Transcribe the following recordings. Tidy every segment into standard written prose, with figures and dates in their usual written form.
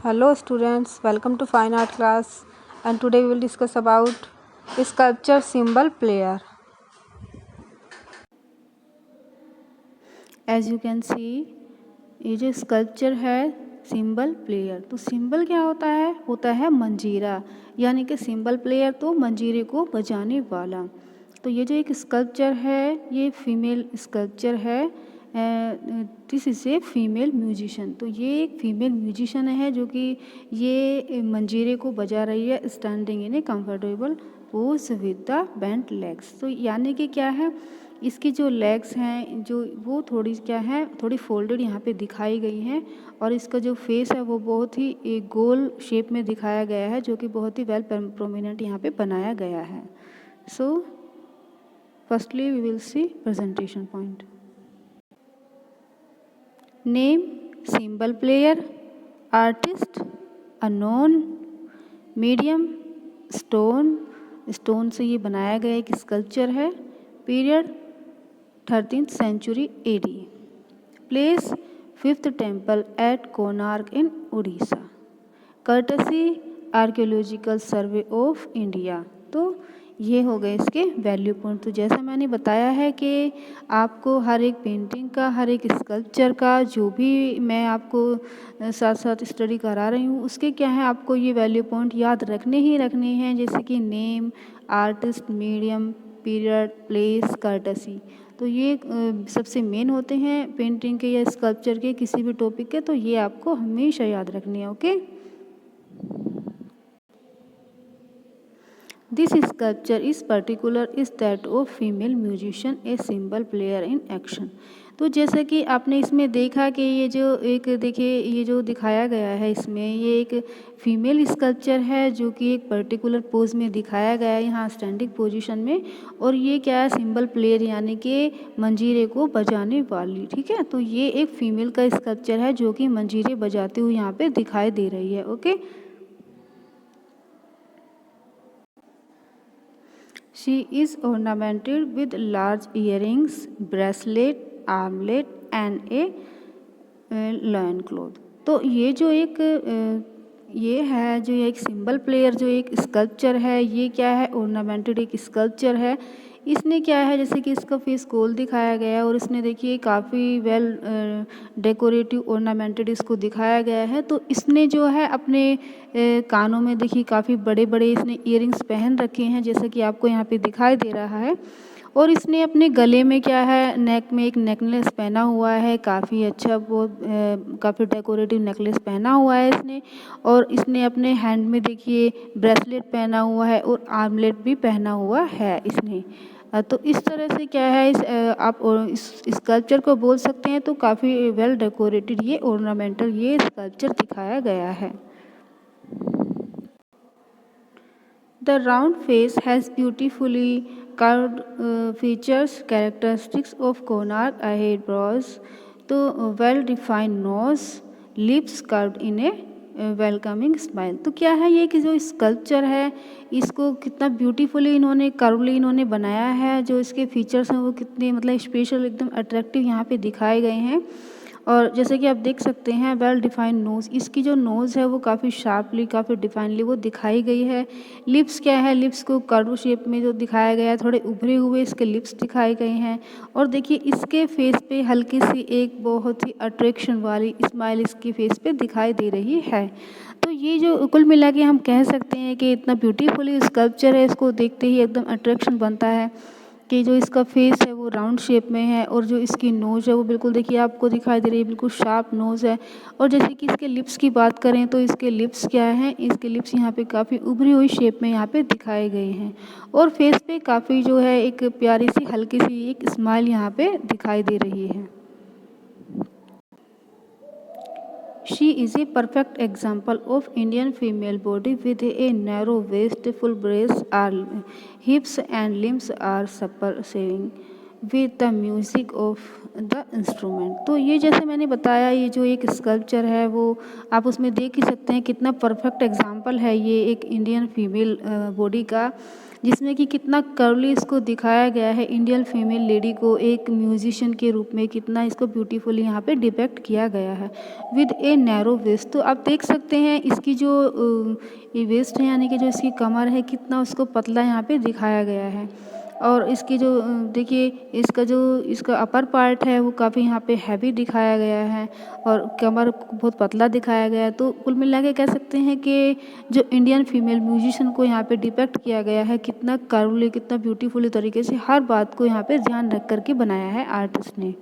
Hello students, welcome to Fine Art class, and today we will discuss about sculpture symbol player. As you can see ये जो sculpture है symbol player, तो symbol क्या होता है मंजीरा, यानी कि सिंबल प्लेयर तो मंजीरे को बजाने वाला। तो ये जो एक स्कल्पचर है ये फीमेल स्कल्पचर है। This is a female musician, तो ये एक फीमेल म्यूजिशियन है जो कि ये मंजीरे को बजा रही है standing in A comfortable pose with the bent legs. तो यानी कि क्या है, इसकी जो लेग्स हैं जो वो थोड़ी फोल्डेड यहाँ पे दिखाई गई हैं, और इसका जो फेस है वो बहुत ही एक गोल शेप में दिखाया गया है, जो कि बहुत ही वेल प्रोमिनेंट यहाँ पे बनाया गया है। So firstly we will see presentation point. Name symbol player, artist unknown, medium stone से ये बनाया गया एक स्कल्पचर है। Period 13th century AD। Place 5th temple at Konark in Orissa. Courtesy archaeological survey of India. तो ये हो गए इसके वैल्यू पॉइंट। तो जैसा मैंने बताया है कि आपको हर एक पेंटिंग का, हर एक स्कल्पचर का जो भी मैं आपको साथ साथ स्टडी करा रही हूँ उसके क्या है, आपको ये वैल्यू पॉइंट याद रखने हैं, जैसे कि name, artist, medium, period, place, courtesy. तो ये सबसे मेन होते हैं पेंटिंग के या स्कल्पचर के किसी भी टॉपिक के, तो ये आपको हमेशा याद रखनी है। Okay, this sculpture is particular is that of female musician a symbol player in action. तो जैसे कि आपने इसमें देखा कि ये जो एक देखिए ये जो दिखाया गया है इसमें ये एक फीमेल स्कल्पचर है जो कि एक पर्टिकुलर पोज में दिखाया गया है यहाँ स्टैंडिंग पोजीशन में, और ये क्या है सिंबल प्लेयर यानी कि मंजीरे को बजाने वाली। ठीक है, तो ये एक फीमेल का स्कल्पचर है जो कि मंजीरे बजाते हुए यहाँ पे दिखाई दे रही है। Okay, she is ornamented with large earrings, bracelet, armlet and a loin cloth। तो ये जो एक ये है जो एक सिंबल प्लेयर जो एक स्कल्पचर है, ये क्या है ऑर्नामेंटेड एक स्कल्पचर है। इसने क्या है जैसे कि इसका फेस गोल दिखाया गया है, और इसने देखिए काफ़ी वेल डेकोरेटिव ऑर्नामेंटेड इसको दिखाया गया है। तो इसने जो है अपने कानों में देखिए काफ़ी बड़े बड़े इसने ईयरिंग्स पहन रखे हैं, जैसे कि आपको यहाँ पे दिखाई दे रहा है। और इसने अपने गले में क्या है नेक में एक नेकलेस पहना हुआ है, काफ़ी अच्छा वो काफ़ी डेकोरेटिव नेकलेस पहना हुआ है इसने। और इसने अपने हैंड में देखिए ब्रेसलेट पहना हुआ है और आर्मलेट भी पहना हुआ है इसने। तो इस तरह से क्या है आप इस स्कल्पचर को बोल सकते हैं, तो काफ़ी वेल डेकोरेटेड ये ऑर्नामेंटल ये स्कल्पचर दिखाया गया है। The round face has beautifully curved features characteristics of monarch, a head brows, तो well-defined nose, lips curved in a welcoming smile. तो क्या है ये कि जो स्कल्पचर है इसको कितना ब्यूटीफुली इन्होंने कर्वली इन्होंने बनाया है, जो इसके फीचर्स हैं वो कितने मतलब स्पेशल एकदम अट्रैक्टिव यहाँ पे दिखाए गए हैं। और जैसे कि आप देख सकते हैं वेल डिफाइंड नोज़, इसकी जो नोज़ है वो काफ़ी शार्पली काफ़ी डिफाइनली वो दिखाई गई है। लिप्स क्या है, लिप्स को कर्व शेप में जो दिखाया गया है, थोड़े उभरे हुए इसके लिप्स दिखाए गए हैं। और देखिए इसके फेस पे हल्की सी एक बहुत ही अट्रैक्शन वाली स्माइल इसकी फेस पे दिखाई दे रही है। तो ये जो कुल मिला के हम कह सकते हैं कि इतना ब्यूटीफुली स्कल्पचर है, इसको देखते ही एकदम अट्रैक्शन बनता है कि जो इसका फेस है वो राउंड शेप में है, और जो इसकी नोज़ है वो बिल्कुल देखिए आपको दिखाई दे रही है, बिल्कुल शार्प नोज़ है। और जैसे कि इसके लिप्स की बात करें तो इसके लिप्स क्या हैं, इसके लिप्स यहाँ पे काफ़ी उभरी हुई शेप में यहाँ पे दिखाए गए हैं, और फेस पे काफ़ी जो है एक प्यारी सी हल्की सी एक स्माइल यहाँ पे दिखाई दे रही है। She is a perfect example of Indian female body with a narrow waist, full breasts, are hips and limbs are supple, showing with the music of the instrument. तो ये जैसे मैंने बताया, ये जो एक स्कल्पचर है वो आप उसमें देख ही सकते हैं कितना परफेक्ट एग्जाम्पल है ये एक इंडियन फीमेल बॉडी का, जिसमें कि कितना कर्ली इसको दिखाया गया है, इंडियन फीमेल लेडी को एक म्यूजिशियन के रूप में कितना इसको ब्यूटीफुली यहाँ पे डिपेक्ट किया गया है विद ए नैरो वेस्ट। तो आप देख सकते हैं इसकी जो ये वेस्ट है यानी कि जो इसकी कमर है कितना उसको पतला यहाँ पे दिखाया गया है। और इसकी जो देखिए इसका अपर पार्ट है वो काफ़ी यहाँ पे हैवी दिखाया गया है और कमर बहुत पतला दिखाया गया है। तो कुल मिला के कह सकते हैं कि जो इंडियन फीमेल म्यूजिशियन को यहाँ पे डिपेक्ट किया गया है कितना कर्वली कितना ब्यूटीफुली तरीके से हर बात को यहाँ पे ध्यान रख करके बनाया है आर्टिस्ट ने।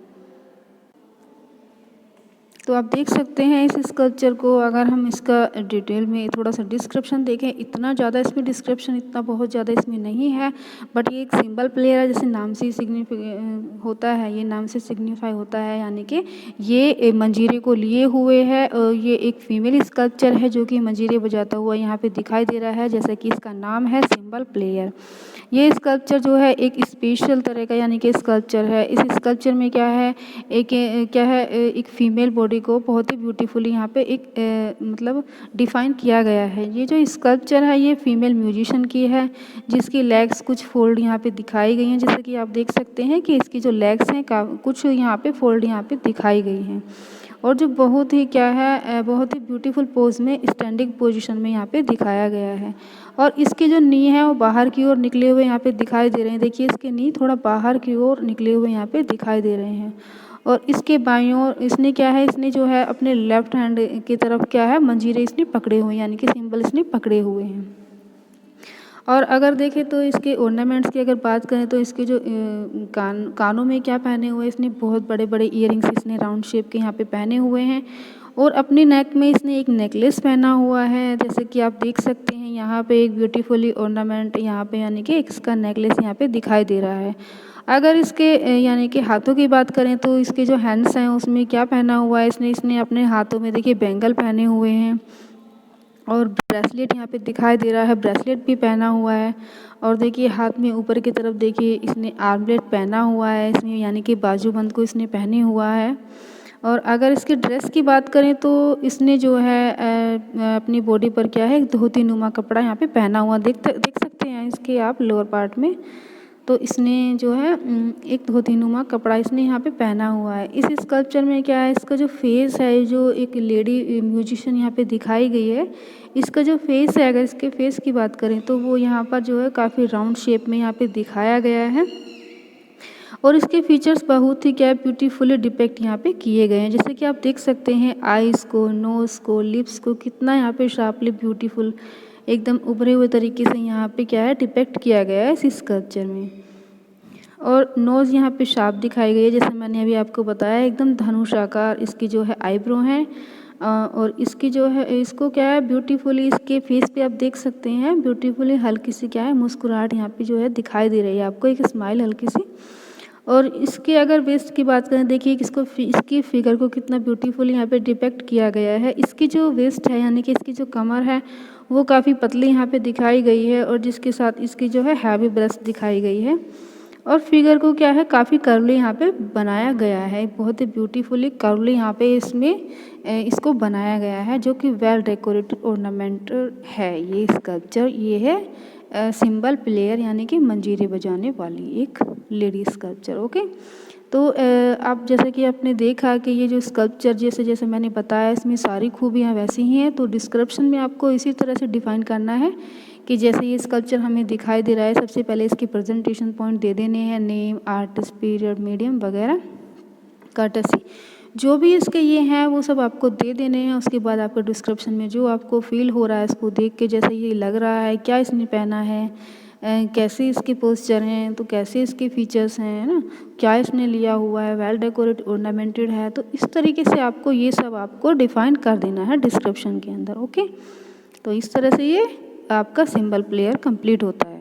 तो आप देख सकते हैं इस स्कल्पचर को, अगर हम इसका डिटेल में थोड़ा सा डिस्क्रिप्शन देखें, इतना ज़्यादा इसमें डिस्क्रिप्शन इतना बहुत ज़्यादा इसमें नहीं है, बट ये एक सिंबल प्लेयर है, जैसे नाम से होता है, ये नाम से सिग्निफाई होता है, यानी कि ये मंजीरे को लिए हुए है और ये एक फीमेल स्कल्पचर है जो कि मंजीरे बजाता हुआ यहाँ पे दिखाई दे रहा है, जैसा कि इसका नाम है सिंबल प्लेयर। ये स्कल्पचर जो है एक स्पेशल तरह का यानी कि स्कल्पचर है। इस स्कल्पचर में क्या है एक फीमेल बॉडी को बहुत ही ब्यूटीफुली यहाँ पे एक मतलब डिफाइन किया गया है। ये जो स्कल्पचर है ये फीमेल म्यूजिशियन की है, जिसकी लेग्स कुछ फोल्ड यहाँ पे दिखाई गई हैं, जैसे कि आप देख सकते हैं कि इसकी जो लेग्स हैं कुछ यहाँ पे फोल्ड यहाँ पे दिखाई गई हैं और जो बहुत ही बहुत ही ब्यूटीफुल पोज में स्टैंडिंग पोजीशन में यहाँ पे दिखाया गया है। और इसके जो नी है वो बाहर की ओर निकले हुए यहाँ पे दिखाई दे रहे हैं। देखिए इसके नी थोड़ा बाहर की ओर निकले हुए यहाँ पे दिखाई दे रहे हैं और इसके बाईं ओर इसने जो है अपने लेफ्ट हैंड की तरफ मंजीरे इसने पकड़े हुए हैं, यानी कि सिंबल इसने पकड़े हुए हैं। और अगर देखें तो इसके ऑर्नामेंट्स की अगर बात करें तो इसके जो कानों में क्या पहने हुए हैं, इसने बहुत बड़े बड़े ईयरिंग्स इसने राउंड शेप के यहाँ पे पहने हुए हैं और अपनी नेक में इसने एक नेकलेस पहना हुआ है, जैसे कि आप देख सकते हैं यहाँ पे एक ब्यूटीफुली ऑर्नामेंट यहाँ पे यानी कि इसका नेकलेस यहाँ पे दिखाई दे रहा है। अगर इसके यानी कि हाथों की बात करें तो इसके जो हैंड्स हैं उसमें क्या पहना हुआ है, इसने अपने हाथों में देखिए बैंगल पहने हुए हैं और ब्रेसलेट यहाँ पे दिखाई दे रहा है, ब्रेसलेट भी पहना हुआ है। और देखिए हाथ में ऊपर की तरफ देखिए इसने आर्मलेट पहना हुआ है इसमें, यानी कि बाजूबंद को इसने पहने हुआ है। और अगर इसकी ड्रेस की बात करें तो इसने जो है अपनी बॉडी पर एक धोती नुमा कपड़ा यहाँ पे पहना हुआ देख सकते हैं इसके आप लोअर पार्ट में। तो इसने जो है एक धोती नुमा कपड़ा इसने यहाँ पे पहना हुआ है। इस स्कल्पचर में क्या है, इसका जो फेस है, जो एक लेडी म्यूजिशियन यहाँ पे दिखाई गई है, इसका जो फेस है, अगर इसके फेस की बात करें तो वो यहाँ पर जो है काफ़ी राउंड शेप में यहाँ पे दिखाया गया है और इसके फीचर्स बहुत ही ब्यूटीफुली डिपेक्ट यहाँ पे किए गए हैं, जैसे कि आप देख सकते हैं आईज़ को, नोज़ को, लिप्स को कितना यहाँ पे शार्पली ब्यूटीफुल एकदम उभरे हुए तरीके से यहाँ पे डिपेक्ट किया गया है इस स्कल्पचर में। और नोज़ यहाँ पे शार्प दिखाई गई है, जैसे मैंने अभी आपको बताया एकदम धनुष आकार इसकी जो है आईब्रो है और इसकी जो है इसको ब्यूटीफुली इसके फेस पे आप देख सकते हैं ब्यूटीफुली हल्की सी मुस्कुराहट यहाँ पे जो है दिखाई दे रही है आपको, एक स्माइल हल्की सी। और इसके अगर वेस्ट की बात करें, देखिए इसकी फिगर को कितना ब्यूटीफुल यहाँ पे डिपेक्ट किया गया है। इसकी जो वेस्ट है यानी कि इसकी जो कमर है वो काफ़ी पतली यहाँ पे दिखाई गई है और जिसके साथ इसकी जो है हैवी ब्रेस्ट दिखाई गई है और फिगर को काफ़ी कर्वली यहाँ पे बनाया गया है, बहुत ही ब्यूटीफुली कर्वली यहाँ पे इसको बनाया गया है, जो कि वेल डेकोरेटेड ऑर्नामेंट है। ये स्कल्पचर ये है सिंबल प्लेयर यानी कि मंजीरे बजाने वाली एक लेडी स्कल्पचर। ओके, तो आप जैसे कि आपने देखा कि ये जो स्कल्पचर जैसे मैंने बताया इसमें सारी खूबियाँ वैसी ही हैं, तो डिस्क्रिप्शन में आपको इसी तरह से डिफ़ाइन करना है कि जैसे ये स्कल्पचर हमें दिखाई दे रहा है, सबसे पहले इसके प्रेजेंटेशन पॉइंट दे देने हैं, नेम, आर्टिस्ट, पीरियड, मीडियम वगैरह, कर्टसी, जो भी इसके ये हैं वो सब आपको दे देने हैं। उसके बाद आपको डिस्क्रिप्शन में जो आपको फील हो रहा है इसको देख के जैसे ये लग रहा है, क्या इसने पहना है, कैसे इसके पोस्चर हैं, तो कैसे इसके फीचर्स हैं, है ना, क्या इसने लिया हुआ है, वेल डेकोरेट ऑर्नामेंटेड है, तो इस तरीके से आपको ये सब आपको डिफ़ाइन कर देना है डिस्क्रिप्शन के अंदर। ओके, तो इस तरह से ये आपका सिंबल प्लेयर कंप्लीट होता है।